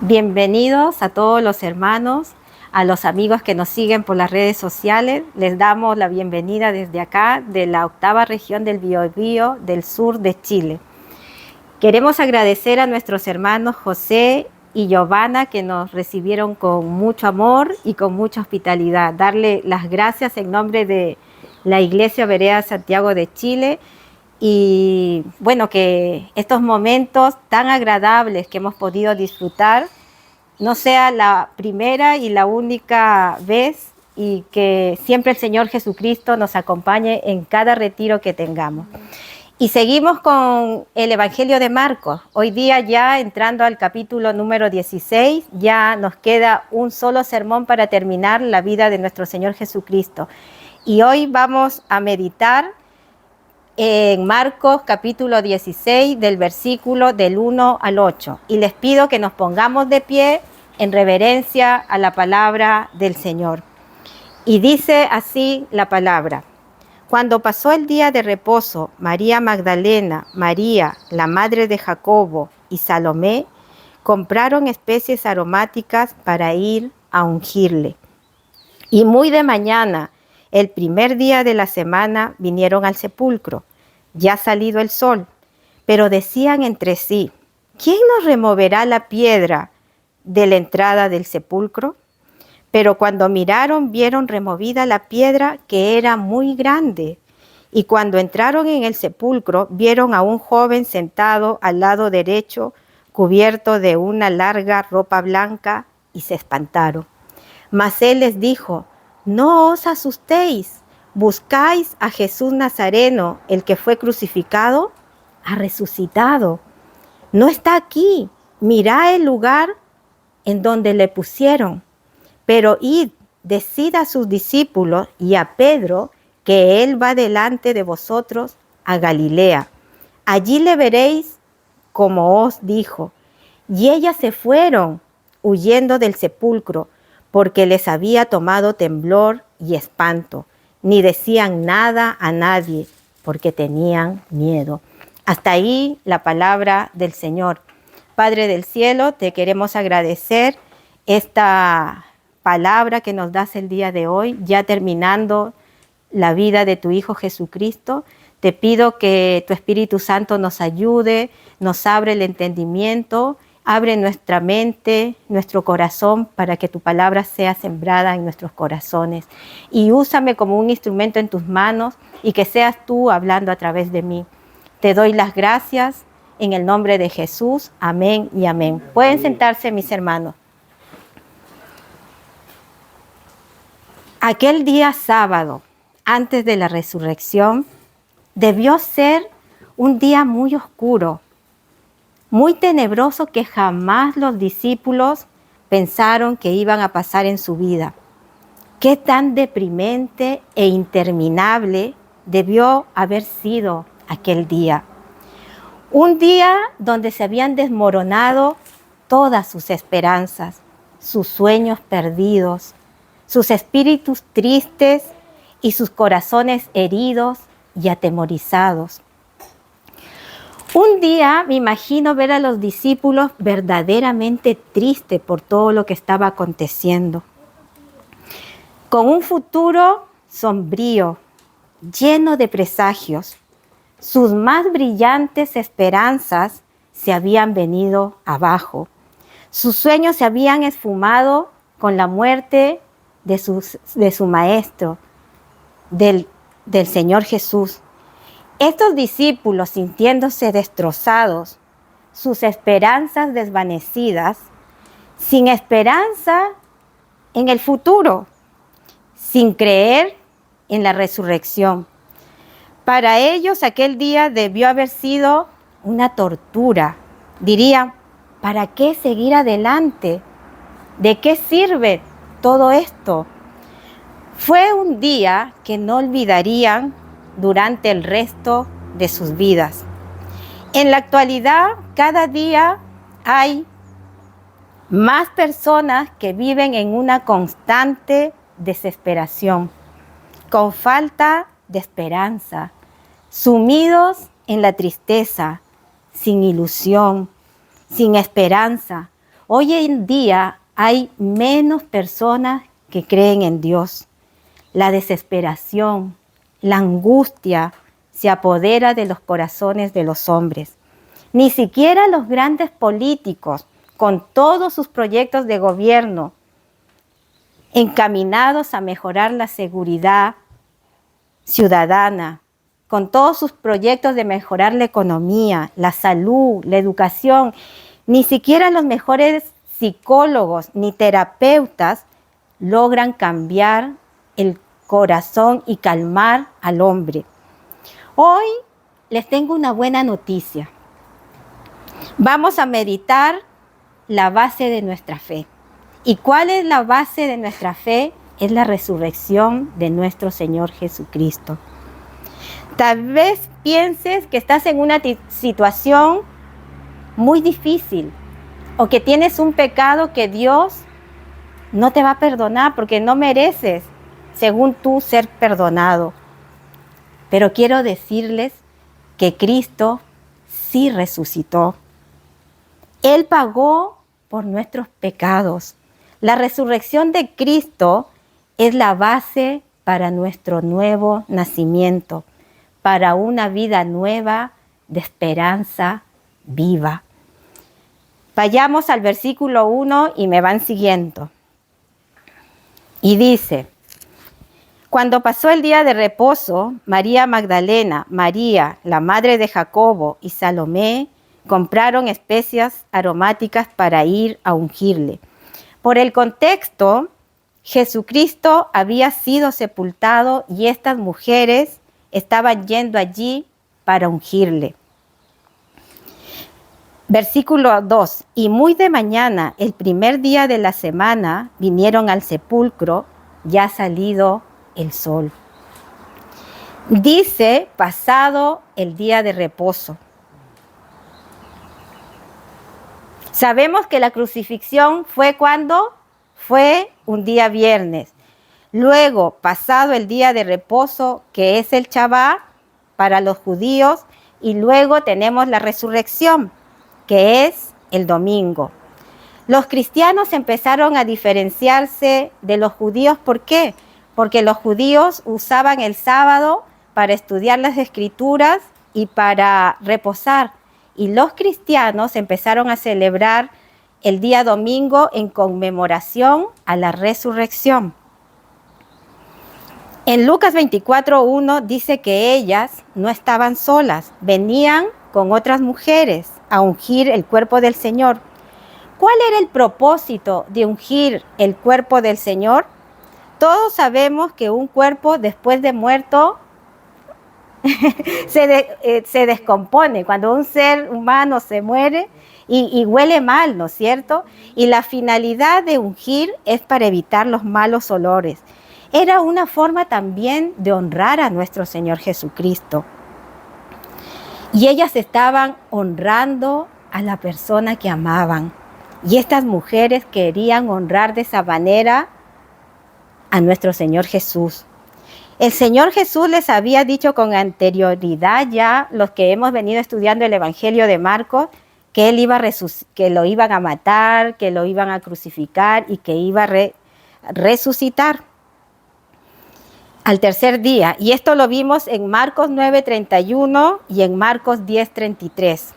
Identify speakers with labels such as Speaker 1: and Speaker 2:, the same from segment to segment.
Speaker 1: Bienvenidos a todos los hermanos, a los amigos que nos siguen por las redes sociales. Les damos la bienvenida desde acá, de la 8ª región del Biobío del sur de Chile. Queremos agradecer a nuestros hermanos José y Giovanna que nos recibieron con mucho amor y con mucha hospitalidad. Darle las gracias en nombre de la Iglesia Berea Santiago de Chile. Y bueno, que estos momentos tan agradables que hemos podido disfrutar no sea la primera y la única vez, y que siempre el Señor Jesucristo nos acompañe en cada retiro que tengamos. Y seguimos con el Evangelio de Marcos. Hoy día, ya entrando al capítulo número 16, ya nos queda un solo sermón para terminar la vida de nuestro Señor Jesucristo. Y hoy vamos a meditar en Marcos capítulo 16, del versículo del 1 al 8. Y les pido que nos pongamos de pie en reverencia a la palabra del Señor. Y dice así la palabra: Cuando pasó el día de reposo, María Magdalena, María, la madre de Jacobo, y Salomé compraron especies aromáticas para ir a ungirle. Y muy de mañana, el primer día de la semana, vinieron al sepulcro, ya salido el sol, pero decían entre sí: ¿quién nos removerá la piedra de la entrada del sepulcro? Pero cuando miraron, vieron removida la piedra, que era muy grande. Y cuando entraron en el sepulcro, vieron a un joven sentado al lado derecho, cubierto de una larga ropa blanca, y se espantaron. Mas él les dijo: no os asustéis, buscáis a Jesús Nazareno, el que fue crucificado. Ha resucitado, no está aquí. Mirad el lugar en donde le pusieron. Pero id, decid a sus discípulos y a Pedro que él va delante de vosotros a Galilea. Allí le veréis como os dijo. Y ellas se fueron huyendo del sepulcro, porque les había tomado temblor y espanto. Ni decían nada a nadie, porque tenían miedo. Hasta ahí la palabra del Señor. Padre del cielo, te queremos agradecer esta palabra que nos das el día de hoy, ya terminando la vida de tu Hijo Jesucristo. Te pido que tu Espíritu Santo nos ayude, nos abre el entendimiento, abre nuestra mente, nuestro corazón, para que tu palabra sea sembrada en nuestros corazones. Y úsame como un instrumento en tus manos, y que seas tú hablando a través de mí. Te doy las gracias en el nombre de Jesús. Amén y amén. Pueden sentarse, mis hermanos. Aquel día sábado, antes de la resurrección, debió ser un día muy oscuro, muy tenebroso, que jamás los discípulos pensaron que iban a pasar en su vida. Qué tan deprimente e interminable debió haber sido aquel día. Un día donde se habían desmoronado todas sus esperanzas, sus sueños perdidos, sus espíritus tristes y sus corazones heridos y atemorizados. Un día me imagino ver a los discípulos verdaderamente tristes por todo lo que estaba aconteciendo, con un futuro sombrío, lleno de presagios. Sus más brillantes esperanzas se habían venido abajo. Sus sueños se habían esfumado con la muerte de su maestro, del Señor Jesús. Estos discípulos, sintiéndose destrozados, sus esperanzas desvanecidas, sin esperanza en el futuro, sin creer en la resurrección. Para ellos aquel día debió haber sido una tortura. Dirían: ¿para qué seguir adelante? ¿De qué sirve todo esto? Fue un día que no olvidarían durante el resto de sus vidas. En la actualidad, cada día hay más personas que viven en una constante desesperación, con falta de esperanza, sumidos en la tristeza, sin ilusión, sin esperanza. Hoy en día hay menos personas que creen en Dios. La desesperación, la angustia se apodera de los corazones de los hombres. Ni siquiera los grandes políticos, con todos sus proyectos de gobierno encaminados a mejorar la seguridad ciudadana, con todos sus proyectos de mejorar la economía, la salud, la educación, ni siquiera los mejores psicólogos ni terapeutas logran cambiar el corazón y calmar al hombre. Hoy les tengo una buena noticia. Vamos a meditar la base de nuestra fe. ¿Y cuál es la base de nuestra fe? Es la resurrección de nuestro Señor Jesucristo. Tal vez pienses que estás en una situación muy difícil o que tienes un pecado que Dios no te va a perdonar porque no mereces, según tú, ser perdonado. Pero quiero decirles que Cristo sí resucitó. Él pagó por nuestros pecados. La resurrección de Cristo es la base para nuestro nuevo nacimiento, para una vida nueva de esperanza viva. Vayamos al versículo 1 y me van siguiendo. Y dice: cuando pasó el día de reposo, María Magdalena, María, la madre de Jacobo, y Salomé compraron especias aromáticas para ir a ungirle. Por el contexto, Jesucristo había sido sepultado y estas mujeres estaban yendo allí para ungirle. Versículo 2. Y muy de mañana, el primer día de la semana, vinieron al sepulcro, ya salido el sol. Dice, pasado el día de reposo. Sabemos que la crucifixión fue cuando fue un día viernes. Luego, pasado el día de reposo, que es el Shabbat para los judíos, y luego tenemos la resurrección, que es el domingo. Los cristianos empezaron a diferenciarse de los judíos. ¿Por qué? Porque los judíos usaban el sábado para estudiar las escrituras y para reposar. Y los cristianos empezaron a celebrar el día domingo en conmemoración a la resurrección. En Lucas 24:1 dice que ellas no estaban solas, venían con otras mujeres a ungir el cuerpo del Señor. ¿Cuál era el propósito de ungir el cuerpo del Señor? Todos sabemos que un cuerpo después de muerto se descompone. Cuando un ser humano se muere y huele mal, ¿no es cierto? Y la finalidad de ungir es para evitar los malos olores. Era una forma también de honrar a nuestro Señor Jesucristo. Y ellas estaban honrando a la persona que amaban. Y estas mujeres querían honrar de esa manera a nuestro Señor Jesús. El Señor Jesús les había dicho con anterioridad ya, los que hemos venido estudiando el Evangelio de Marcos, que Él que lo iban a matar, que lo iban a crucificar y que iba a resucitar al tercer día. Y esto lo vimos en Marcos 9:31 y en Marcos 10:33.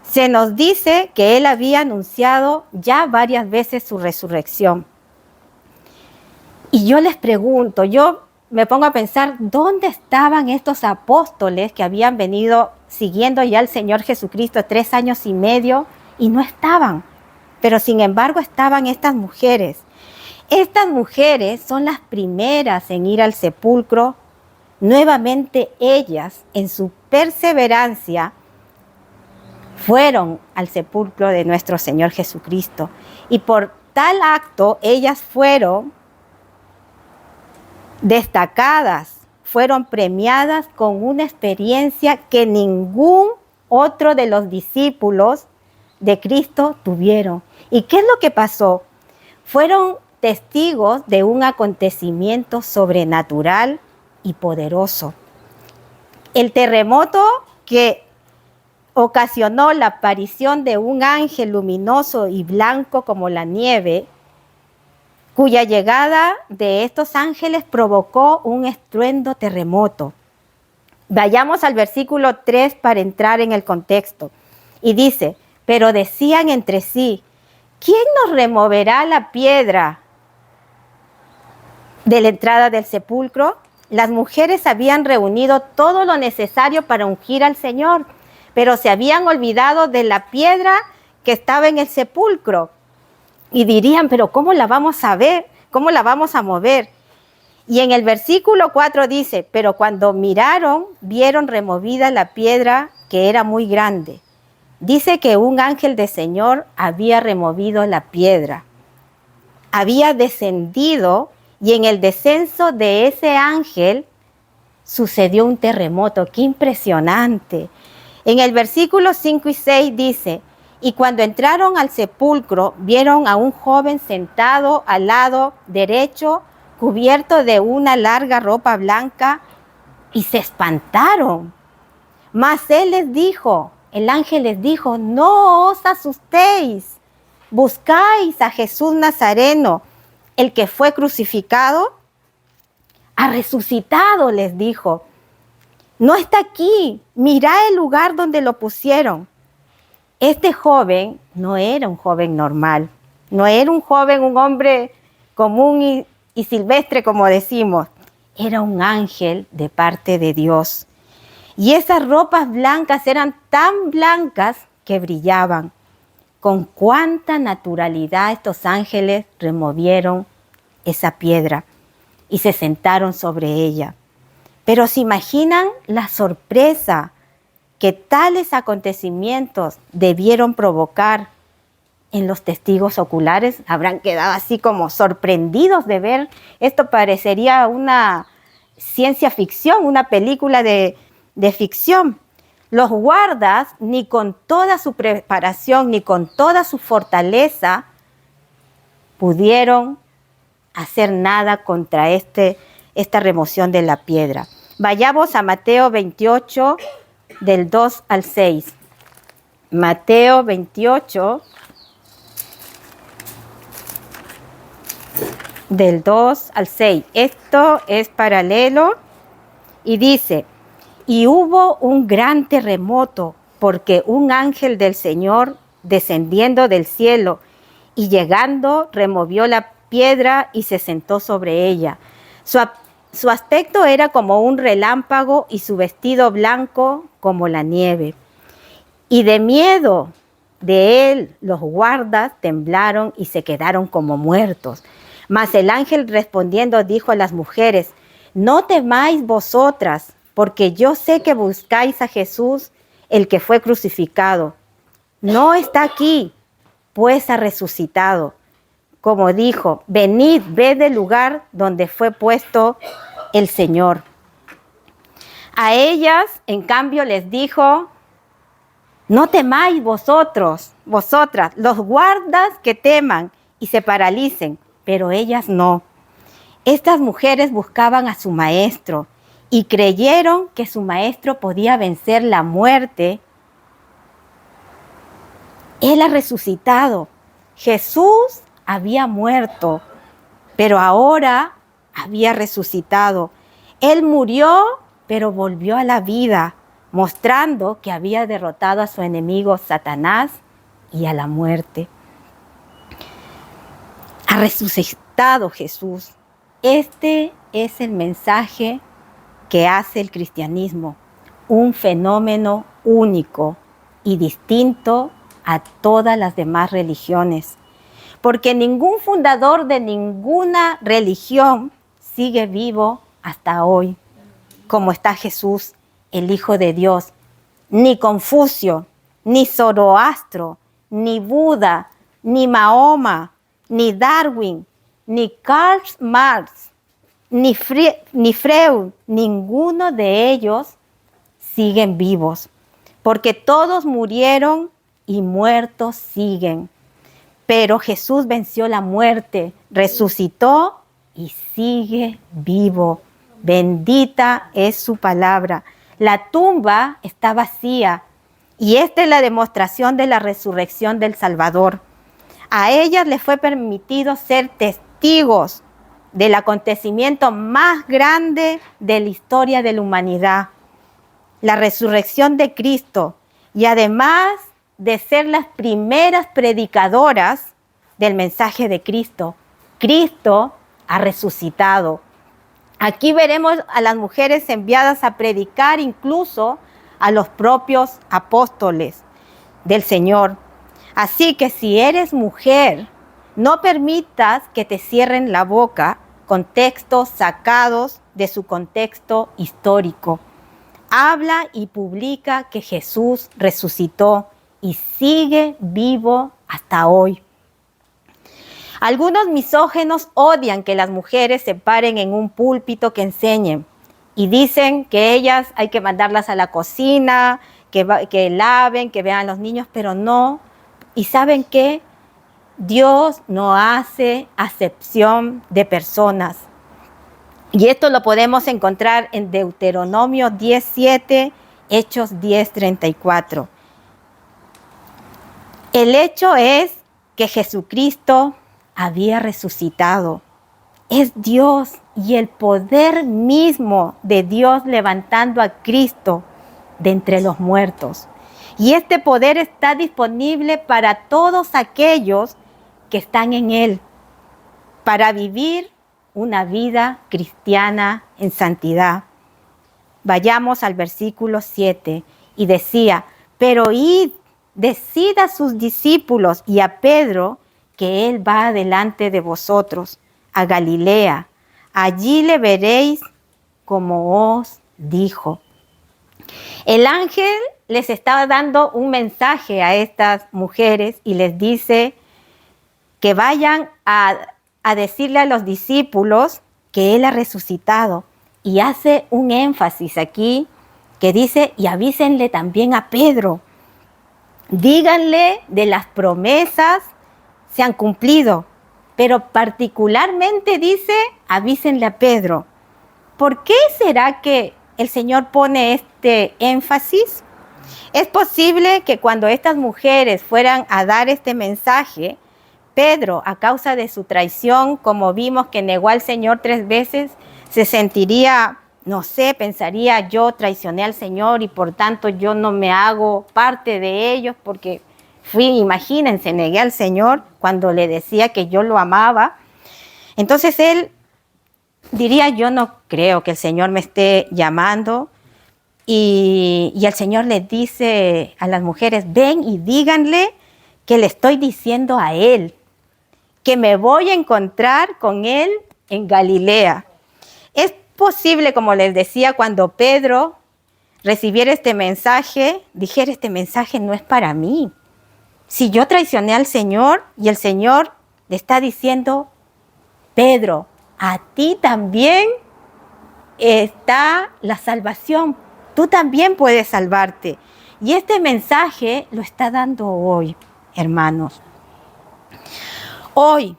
Speaker 1: Se nos dice que Él había anunciado ya varias veces su resurrección. Y yo les pregunto, yo me pongo a pensar, ¿dónde estaban estos apóstoles que habían venido siguiendo ya al Señor Jesucristo 3 años y medio y no estaban? Pero sin embargo estaban estas mujeres. Estas mujeres son las primeras en ir al sepulcro. Nuevamente ellas, en su perseverancia, fueron al sepulcro de nuestro Señor Jesucristo. Y por tal acto, ellas fueron destacadas, fueron premiadas con una experiencia que ningún otro de los discípulos de Cristo tuvieron. ¿Y qué es lo que pasó? Fueron testigos de un acontecimiento sobrenatural y poderoso. El terremoto que ocasionó la aparición de un ángel luminoso y blanco como la nieve, cuya llegada de estos ángeles provocó un estruendo terremoto. Vayamos al versículo 3 para entrar en el contexto. Y dice, pero decían entre sí, ¿quién nos removerá la piedra de la entrada del sepulcro? Las mujeres habían reunido todo lo necesario para ungir al Señor, pero se habían olvidado de la piedra que estaba en el sepulcro. Y dirían, pero ¿cómo la vamos a ver? ¿Cómo la vamos a mover? Y en el versículo 4 dice, pero cuando miraron, vieron removida la piedra que era muy grande. Dice que un ángel del Señor había removido la piedra. Había descendido y en el descenso de ese ángel sucedió un terremoto. ¡Qué impresionante! En el versículo 5 y 6 dice, y cuando entraron al sepulcro, vieron a un joven sentado al lado derecho, cubierto de una larga ropa blanca, y se espantaron. Mas él les dijo, el ángel les dijo, no os asustéis, buscáis a Jesús Nazareno, el que fue crucificado, ha resucitado, les dijo. No está aquí, mirad el lugar donde lo pusieron. Este joven no era un joven normal, no era un joven, un hombre común y silvestre, como decimos. Era un ángel de parte de Dios. Y esas ropas blancas eran tan blancas que brillaban. Con cuánta naturalidad estos ángeles removieron esa piedra y se sentaron sobre ella. Pero ¿se imaginan la sorpresa que tales acontecimientos debieron provocar en los testigos oculares? Habrán quedado así como sorprendidos de ver. Esto parecería una ciencia ficción, una película de ficción. Los guardas, ni con toda su preparación, ni con toda su fortaleza, pudieron hacer nada contra esta remoción de la piedra. Vayamos a Mateo 28, del 2 al 6. Mateo 28, del 2 al 6. Esto es paralelo y dice, y hubo un gran terremoto porque un ángel del Señor descendiendo del cielo y llegando removió la piedra y se sentó sobre ella. Su aspecto era como un relámpago y su vestido blanco como la nieve. Y de miedo de él los guardas temblaron y se quedaron como muertos. Mas el ángel respondiendo dijo a las mujeres, no temáis vosotras, porque yo sé que buscáis a Jesús, el que fue crucificado. No está aquí, pues ha resucitado. Como dijo, venid, ved el lugar donde fue puesto el Señor. A ellas, en cambio, les dijo, no temáis vosotras, los guardas que teman y se paralicen, pero ellas no. Estas mujeres buscaban a su maestro y creyeron que su maestro podía vencer la muerte. Él ha resucitado. Jesús había muerto, pero ahora había resucitado. Él murió, pero volvió a la vida, mostrando que había derrotado a su enemigo Satanás y a la muerte. Ha resucitado Jesús. Este es el mensaje que hace el cristianismo, un fenómeno único y distinto a todas las demás religiones, porque ningún fundador de ninguna religión sigue vivo hasta hoy, como está Jesús, el Hijo de Dios. Ni Confucio, ni Zoroastro, ni Buda, ni Mahoma, ni Darwin, ni Karl Marx, ni Freud, ninguno de ellos siguen vivos, porque todos murieron y muertos siguen. Pero Jesús venció la muerte, resucitó y sigue vivo. Bendita es su palabra. La tumba está vacía Y esta es la demostración de la resurrección del Salvador. A ellas les fue permitido ser testigos del acontecimiento más grande de la historia de la humanidad, la resurrección de Cristo, y además de ser las primeras predicadoras del mensaje de Cristo. Cristo ha resucitado. Aquí veremos a las mujeres enviadas a predicar incluso a los propios apóstoles del Señor. Así que si eres mujer, no permitas que te cierren la boca con textos sacados de su contexto histórico. Habla y publica que Jesús resucitó y sigue vivo hasta hoy. Algunos misóginos odian que las mujeres se paren en un púlpito que enseñen y dicen que ellas hay que mandarlas a la cocina, que laven, que vean a los niños, pero no. ¿Y saben qué? Dios no hace acepción de personas. Y esto lo podemos encontrar en Deuteronomio 10:7, Hechos 10:34. El hecho es que Jesucristo había resucitado. Es Dios y el poder mismo de Dios levantando a Cristo de entre los muertos. Y este poder está disponible para todos aquellos que están en Él, para vivir una vida cristiana en santidad. Vayamos al versículo 7 y decía, pero id, decid a sus discípulos y a Pedro que Él va delante de vosotros a Galilea. Allí le veréis como os dijo. El ángel les estaba dando un mensaje a estas mujeres y les dice que vayan a decirle a los discípulos que Él ha resucitado. Y hace un énfasis aquí que dice, y avísenle también a Pedro. Díganle de las promesas se han cumplido, pero particularmente dice, avísenle a Pedro. ¿Por qué será que el Señor pone este énfasis? Es posible que cuando estas mujeres fueran a dar este mensaje, Pedro, a causa de su traición, como vimos que negó al Señor 3 veces, se sentiría, no sé, pensaría, yo traicioné al Señor y por tanto yo no me hago parte de ellos porque imagínense, negué al Señor cuando le decía que yo lo amaba. Entonces él diría, yo no creo que el Señor me esté llamando. Y el Señor les dice a las mujeres, ven y díganle que le estoy diciendo a Él, que me voy a encontrar con Él en Galilea. Es posible, como les decía, cuando Pedro recibiera este mensaje, dijera, este mensaje no es para mí. Si yo traicioné al Señor y el Señor le está diciendo, Pedro, a ti también está la salvación. Tú también puedes salvarte. Y este mensaje lo está dando hoy, hermanos. Hoy,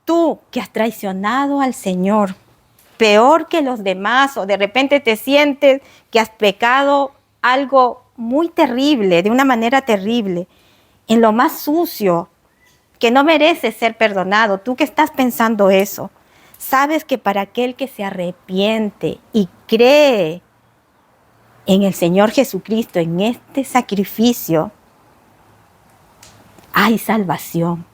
Speaker 1: tú que has traicionado al Señor, peor que los demás, o de repente te sientes que has pecado algo muy terrible, de una manera terrible, en lo más sucio, que no mereces ser perdonado, tú que estás pensando eso, sabes que para aquel que se arrepiente y cree en el Señor Jesucristo, en este sacrificio, hay salvación.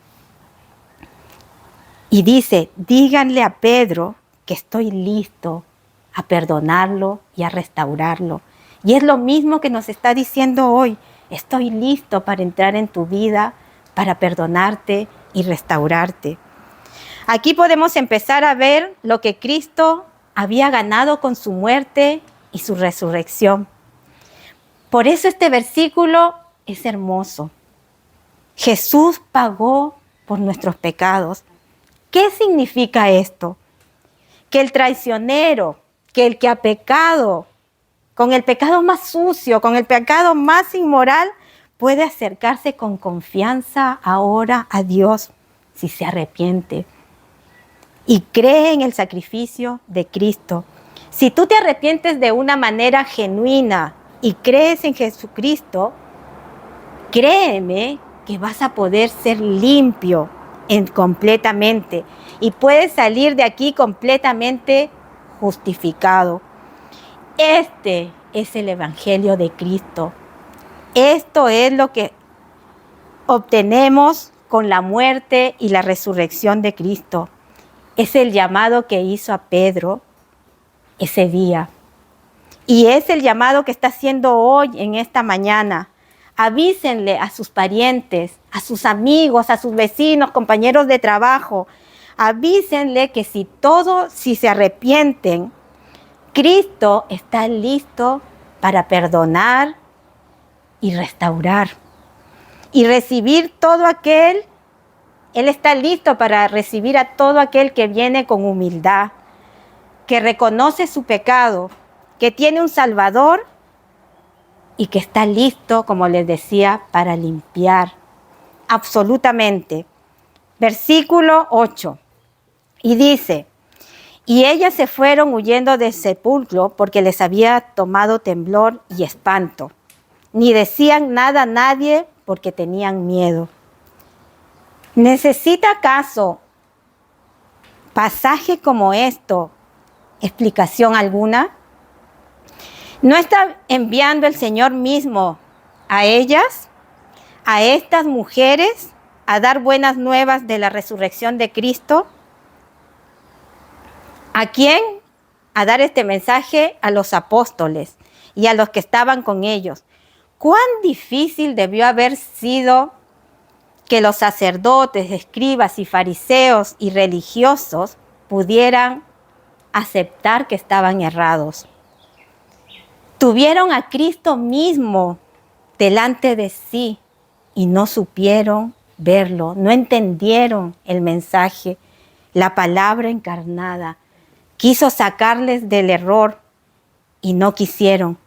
Speaker 1: Y dice, díganle a Pedro que estoy listo a perdonarlo y a restaurarlo. Y es lo mismo que nos está diciendo hoy, estoy listo para entrar en tu vida, para perdonarte y restaurarte. Aquí podemos empezar a ver lo que Cristo había ganado con su muerte y su resurrección. Por eso este versículo es hermoso. Jesús pagó por nuestros pecados. ¿Qué significa esto? Que el traicionero, que el que ha pecado, con el pecado más sucio, con el pecado más inmoral, puede acercarse con confianza ahora a Dios si se arrepiente y cree en el sacrificio de Cristo. Si tú te arrepientes de una manera genuina y crees en Jesucristo, créeme que vas a poder ser limpio completamente y puedes salir de aquí completamente justificado. Este es el Evangelio de Cristo. Esto es lo que obtenemos con la muerte y la resurrección de Cristo. Es el llamado que hizo a Pedro ese día. Y es el llamado que está haciendo hoy en esta mañana. Avísenle a sus parientes, a sus amigos, a sus vecinos, compañeros de trabajo. Avísenle que si se arrepienten, Cristo está listo para perdonar y restaurar. Y recibir todo aquel, Él está listo para recibir a todo aquel que viene con humildad, que reconoce su pecado, que tiene un Salvador y que está listo, como les decía, para limpiar absolutamente. Versículo 8. Y dice: y ellas se fueron huyendo del sepulcro porque les había tomado temblor y espanto. Ni decían nada a nadie porque tenían miedo. ¿Necesita acaso pasaje como esto explicación alguna? ¿No está enviando el Señor mismo a ellas, a estas mujeres, a dar buenas nuevas de la resurrección de Cristo? ¿A quién? A dar este mensaje a los apóstoles y a los que estaban con ellos. ¿Cuán difícil debió haber sido que los sacerdotes, escribas y fariseos y religiosos pudieran aceptar que estaban errados? Tuvieron a Cristo mismo delante de sí y no supieron verlo, no entendieron el mensaje, la palabra encarnada. Quiso sacarles del error y no quisieron.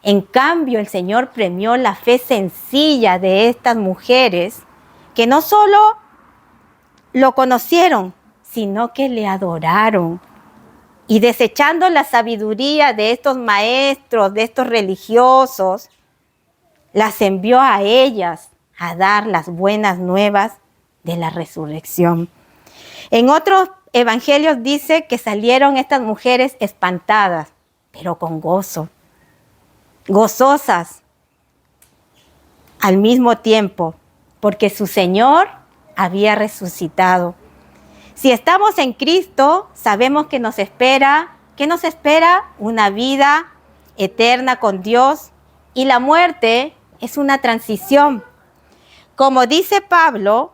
Speaker 1: En cambio, el Señor premió la fe sencilla de estas mujeres que no solo lo conocieron, sino que le adoraron. Y desechando la sabiduría de estos maestros, de estos religiosos, las envió a ellas a dar las buenas nuevas de la resurrección. En otros evangelios dice que salieron estas mujeres espantadas, pero con gozo, gozosas al mismo tiempo, porque su Señor había resucitado. Si estamos en Cristo, sabemos que nos espera, ¿qué nos espera? Una vida eterna con Dios, y la muerte es una transición. Como dice Pablo,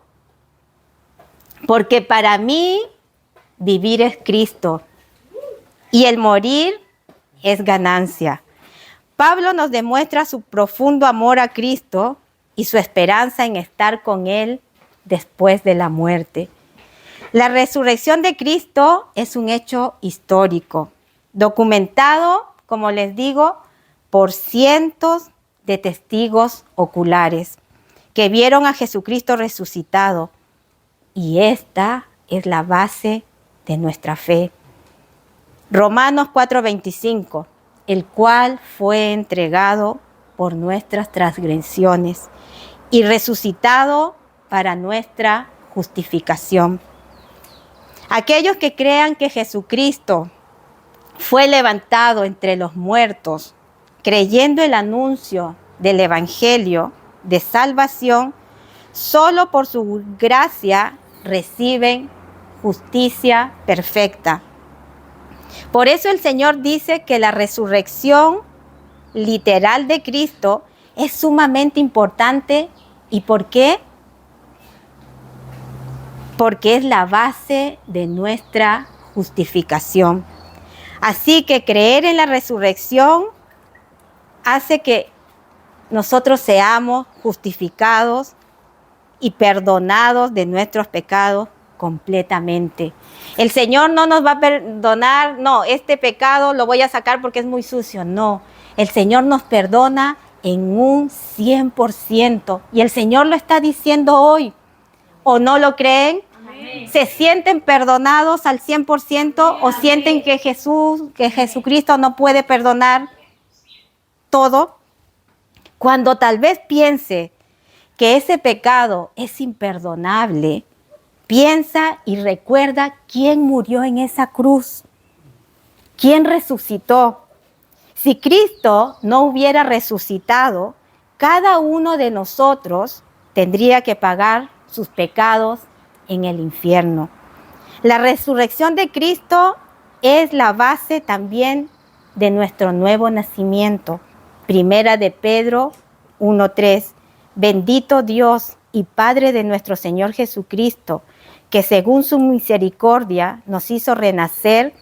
Speaker 1: porque para mí vivir es Cristo y el morir es ganancia. Pablo nos demuestra su profundo amor a Cristo y su esperanza en estar con Él después de la muerte. La resurrección de Cristo es un hecho histórico, documentado, como les digo, por cientos de testigos oculares que vieron a Jesucristo resucitado. Y esta es la base de nuestra fe. Romanos 4:25, el cual fue entregado por nuestras transgresiones y resucitado para nuestra justificación. Aquellos que crean que Jesucristo fue levantado entre los muertos, creyendo el anuncio del Evangelio de salvación, solo por su gracia reciben justicia perfecta. Por eso el Señor dice que la resurrección literal de Cristo es sumamente importante. ¿Y por qué? Porque es la base de nuestra justificación. Así que creer en la resurrección hace que nosotros seamos justificados y perdonados de nuestros pecados completamente. El Señor no nos va a perdonar, no, este pecado lo voy a sacar porque es muy sucio. No, el Señor nos perdona en un 100%. Y el Señor lo está diciendo hoy. ¿O no lo creen? Amén. ¿Se sienten perdonados al 100% o sienten que Jesucristo no puede perdonar todo? Cuando tal vez piense que ese pecado es imperdonable, piensa y recuerda quién murió en esa cruz, quién resucitó. Si Cristo no hubiera resucitado, cada uno de nosotros tendría que pagar sus pecados en el infierno. La resurrección de Cristo es la base también de nuestro nuevo nacimiento. Primera de Pedro 1:3. Bendito Dios y Padre de nuestro Señor Jesucristo, que según su misericordia nos hizo renacer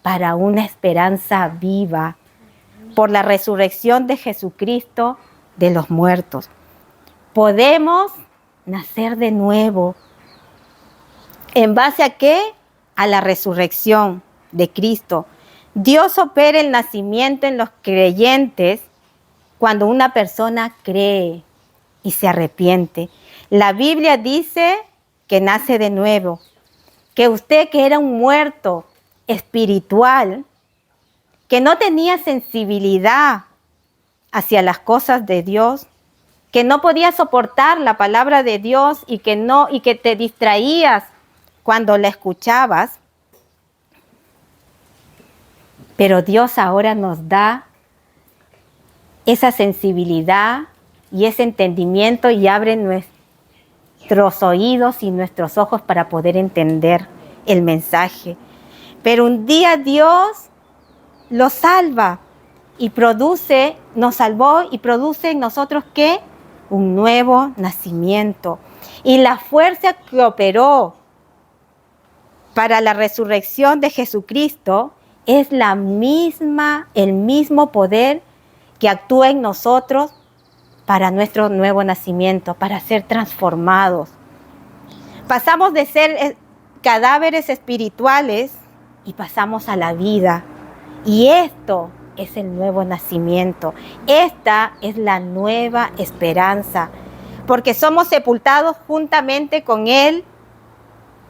Speaker 1: para una esperanza viva, por la resurrección de Jesucristo de los muertos. Podemos nacer de nuevo. ¿En base a qué? A la resurrección de Cristo. Dios opera el nacimiento en los creyentes cuando una persona cree y se arrepiente. La Biblia dice que nace de nuevo, que usted que era un muerto espiritual, que no tenía sensibilidad hacia las cosas de Dios, que no podía soportar la palabra de Dios y que te distraías cuando la escuchabas. Pero Dios ahora nos da esa sensibilidad y ese entendimiento y abre nuestros oídos y nuestros ojos para poder entender el mensaje. Pero un día Dios lo salva y nos salvó y produce en nosotros ¿qué? Un nuevo nacimiento. Y la fuerza que operó para la resurrección de Jesucristo es el mismo poder que actúa en nosotros para nuestro nuevo nacimiento, para ser transformados. Pasamos de ser cadáveres espirituales y pasamos a la vida. Y esto es el nuevo nacimiento. Esta es la nueva esperanza, porque somos sepultados juntamente con Él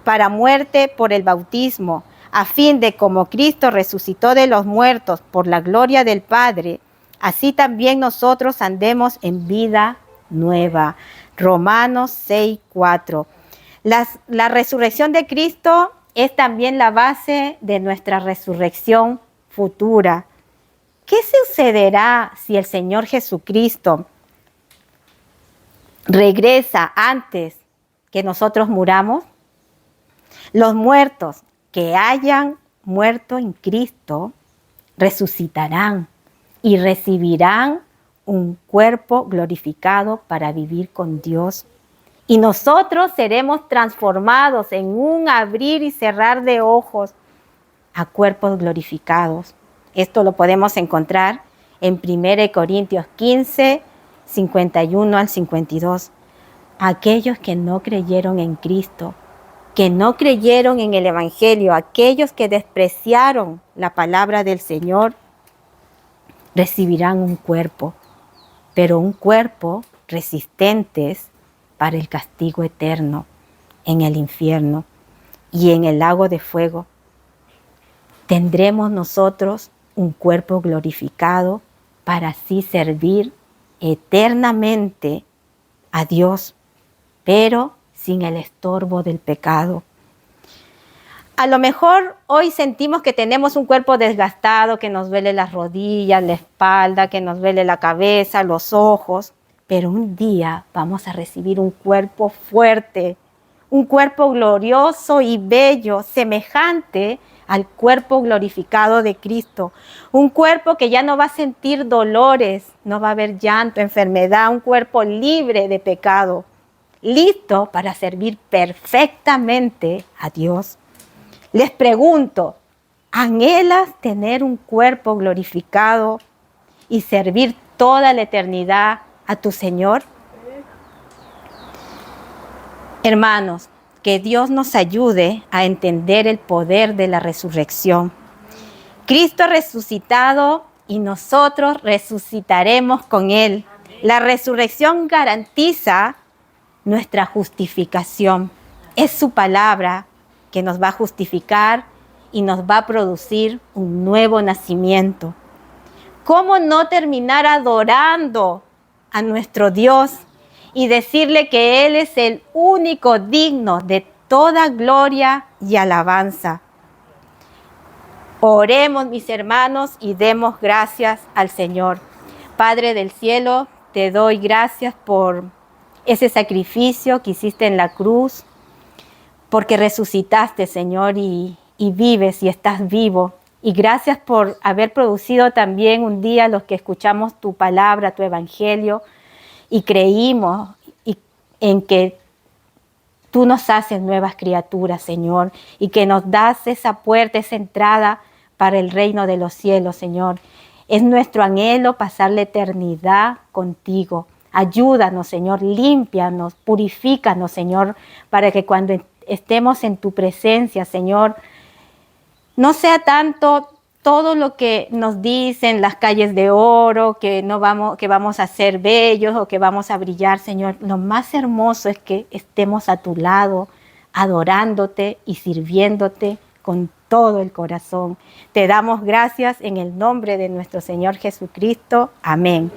Speaker 1: para muerte por el bautismo, a fin de como Cristo resucitó de los muertos por la gloria del Padre, así también nosotros andemos en vida nueva. Romanos 6:4. La resurrección de Cristo es también la base de nuestra resurrección futura. ¿Qué sucederá si el Señor Jesucristo regresa antes que nosotros muramos? Los muertos que hayan muerto en Cristo resucitarán y recibirán un cuerpo glorificado para vivir con Dios. Y nosotros seremos transformados en un abrir y cerrar de ojos a cuerpos glorificados. Esto lo podemos encontrar en 1 Corintios 15, 51 al 52. Aquellos que no creyeron en Cristo, que no creyeron en el Evangelio, aquellos que despreciaron la palabra del Señor, recibirán un cuerpo, pero un cuerpo resistentes para el castigo eterno en el infierno y en el lago de fuego. Tendremos nosotros un cuerpo glorificado para así servir eternamente a Dios, pero sin el estorbo del pecado. A lo mejor hoy sentimos que tenemos un cuerpo desgastado, que nos duele las rodillas, la espalda, que nos duele la cabeza, los ojos, pero un día vamos a recibir un cuerpo fuerte, un cuerpo glorioso y bello, semejante al cuerpo glorificado de Cristo. Un cuerpo que ya no va a sentir dolores, no va a haber llanto, enfermedad, un cuerpo libre de pecado, listo para servir perfectamente a Dios. Les pregunto, ¿anhelas tener un cuerpo glorificado y servir toda la eternidad a tu Señor? Hermanos, que Dios nos ayude a entender el poder de la resurrección. Cristo ha resucitado y nosotros resucitaremos con Él. La resurrección garantiza nuestra justificación. Es su palabra que nos va a justificar y nos va a producir un nuevo nacimiento. ¿Cómo no terminar adorando a nuestro Dios y decirle que Él es el único digno de toda gloria y alabanza. Oremos, mis hermanos, y demos gracias al Señor. Padre del cielo, te doy gracias por ese sacrificio que hiciste en la cruz, porque resucitaste, Señor, y vives y estás vivo. Y gracias por haber producido también un día los que escuchamos tu palabra, tu evangelio, y creímos en que tú nos haces nuevas criaturas, Señor, y que nos das esa puerta, esa entrada para el reino de los cielos, Señor. Es nuestro anhelo pasar la eternidad contigo. Ayúdanos, Señor, límpianos, purifícanos, Señor, para que cuando estemos en tu presencia, Señor, no sea tanto todo lo que nos dicen las calles de oro, que vamos a ser bellos o que vamos a brillar, Señor. Lo más hermoso es que estemos a tu lado, adorándote y sirviéndote con todo el corazón. Te damos gracias en el nombre de nuestro Señor Jesucristo. Amén.